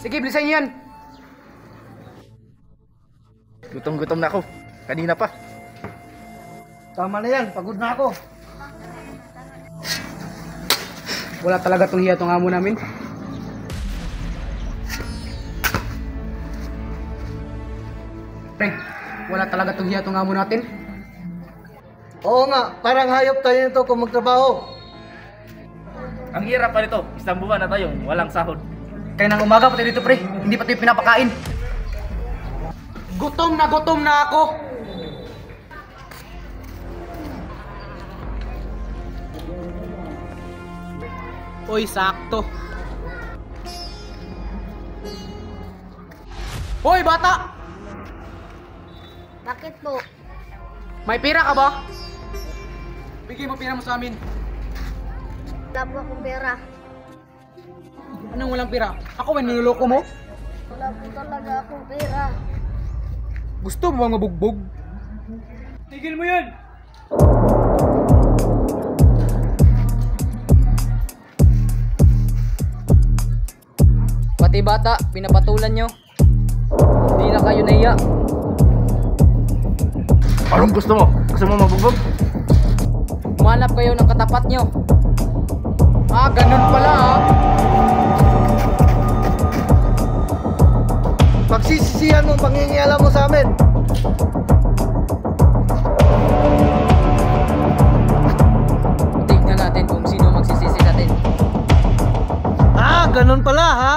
Sige, bilisan niyo yan. Gutom na ako. Kanina pa. Tama na yan, pagod na ako. Wala talaga tong hiya tong amo namin. Pre, wala talaga tong hiya tong amo natin. Oo nga, parang hayop tayo nito kung magtrabaho. Ang hirap pa nito, isang buwan na tayong walang sahod. Kaya nang umaga pa tayo dito, pre. Hindi pa tayo pinapakain. Gutom na ako. Uy, sakto. Hoy, bata! Bakit po? May pira ka ba? Bigay mo pira mo sa amin. Wala po akong pera. Anong walang pira? Ako may niloloko mo? Wala po talaga akong pera. Gusto mo bang mabugbog? Tigil mo yan! Pati bata, pinapatulan nyo. Hindi na kayo nahiya. Anong gusto mo? Gusto mo mabugbog? Humanap kayo ng katapat nyo. Ah, ganun pala ah. Pagsisisihan mo, pangingialam mo sa amin. Tingnan natin kung sino magsisisi natin. Ah, ganun pala ha?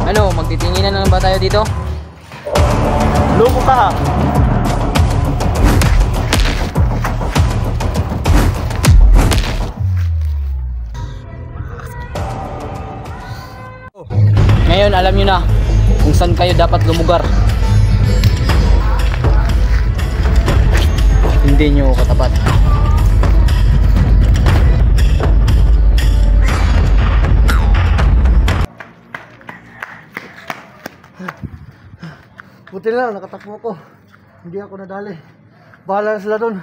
Ano, magtitinginan na lang ba tayo dito? Loko ka ha? Ngayon, alam nyo na kung saan kayo dapat lumugar. Hindi nyo katapat. Buti na lang, nakatakbo ako. Hindi ako nadali. Bahala na sila doon.